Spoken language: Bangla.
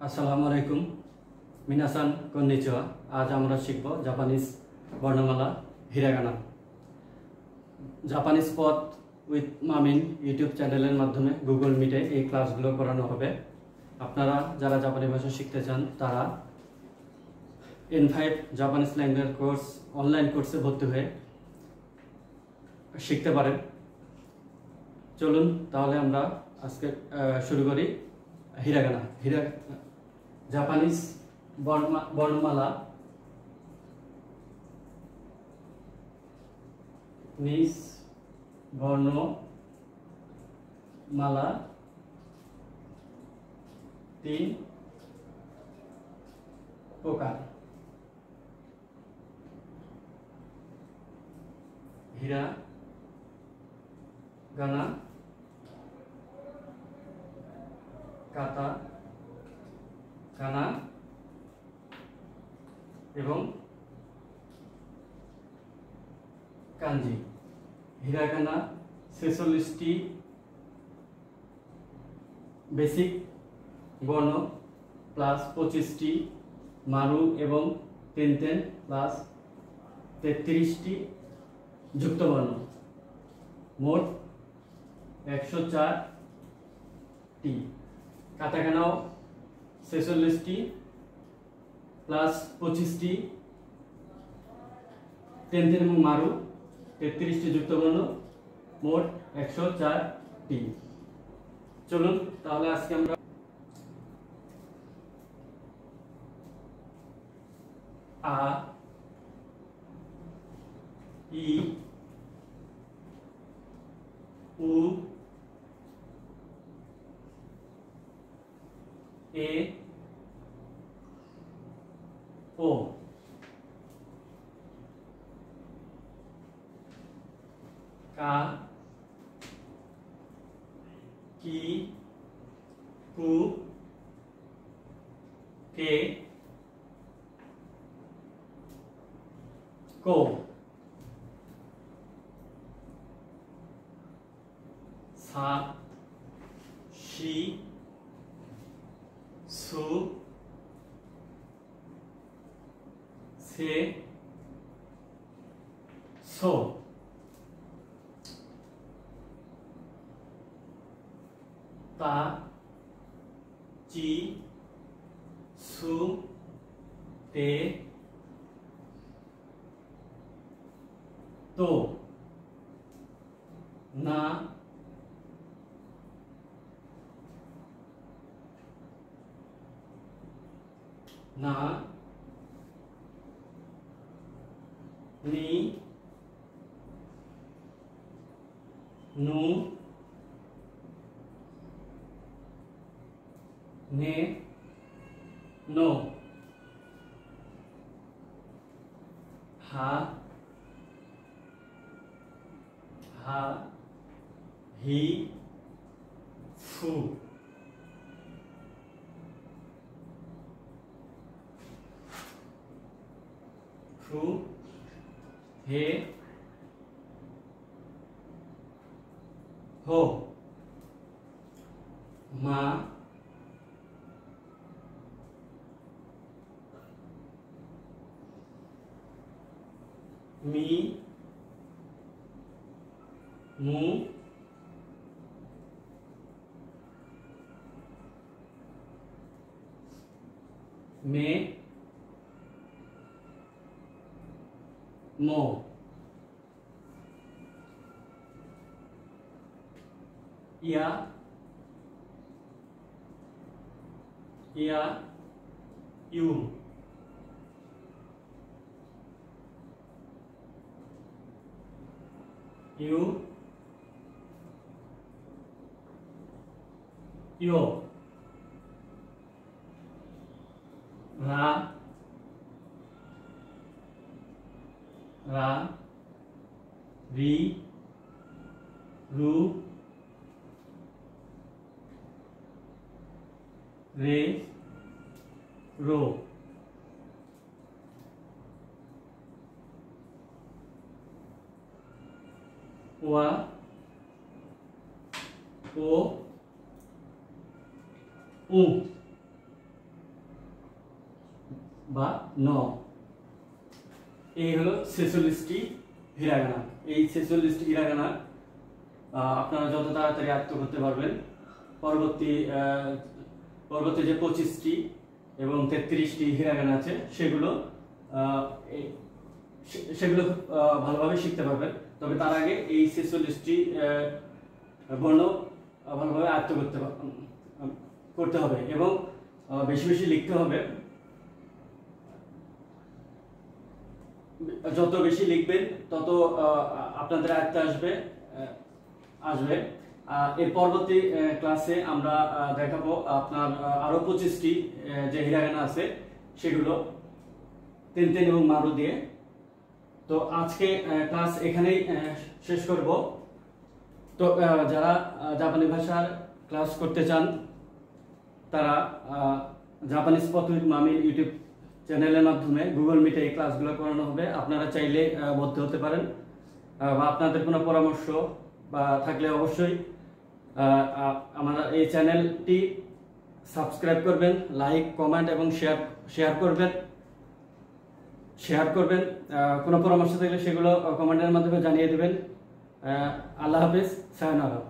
আসসালামু আলাইকুম মিনাসান কন্নিচিওয়া। আজ আমরা শিখব জাপানিজ বর্ণমালা হিরাগানা। জাপানিজ পথ উইথ মামিন ইউটিউব চ্যানেলের মাধ্যমে গুগল মিটে এই ক্লাসগুলো করানো হবে। আপনারা যারা জাপানি ভাষা শিখতে চান তারা N5 Japanese language course online কোর্সে ভর্তি হয়ে শিখতে পারেন। চলুন তাহলে আমরা আজকে শুরু করি। হিরাগানা জাপানিজ বর্ণমালা নিজ বর্ণমালা 3 প্রকার। হিরাগানা, কাতা কানা এবং কাঞ্জি। হিরাগানা 46টি বেসিক বর্ণ প্লাস 25টি মারু এবং তেনতেন প্লাস 33টি যুক্ত বর্ণ, মোট 104টি। কাতাকানাও 46টি প্লাস 25টি তেনতেন এবং মারু 33টি যুক্ত বর্ণ, মোট 104টি। চলুন তাহলে আজকে আমরা আ ই উ এ ও কা কি কু কে কো সা শি সু সে সো তা চি সু তে তো না না নি নু নে নো হা হা হি ফু ফু হে হো মা মি মু মে মো ইয়া ইয়া ইউ ইউ ইউ রা রা রি রু রে রো ওয়া ও উ বা ন। এই হলো 46টি হিরাগানা। এই 46টি হিরাগানা আপনারা যত তাড়াতাড়ি আয়ত্ত করতে পারবেন, পরবর্তী যে 25টি এবং 33টি হিরাগানা আছে সেগুলো ভালোভাবে শিখতে পারবেন। তবে তার আগে এই 46টি বর্ণ ভালোভাবে আয়ত্ত করতে হবে এবং বেশি বেশি লিখতে হবে। যত বেশি লিখবেন তত আপনাদের আয়ত্তে আসবে। এর পরবর্তী ক্লাসে আমরা দেখাবো আপনার আরো 25টি যে হিরাগানা আছে সেগুলো তেনতেন এবং মারু দিয়ে। তো আজকে ক্লাস এখানেই শেষ করব। তো যারা জাপানি ভাষার ক্লাস করতে চান তারা জাপানিজ পথ উইথ মামির ইউটিউব চ্যানেলের মাধ্যমে গুগল মিটে এই ক্লাসগুলো করানো হবে। আপনারা চাইলে ভর্তি হতে পারেন বা আপনাদের কোনো পরামর্শ বা থাকলে অবশ্যই আমার এই চ্যানেলটি সাবস্ক্রাইব করবেন, লাইক, কমেন্ট এবং শেয়ার করবেন। কোনো পরামর্শ থাকলে সেগুলো কমেন্টের মাধ্যমে জানিয়ে দেবেন। আল্লাহ হাফেজ, সায়নারা।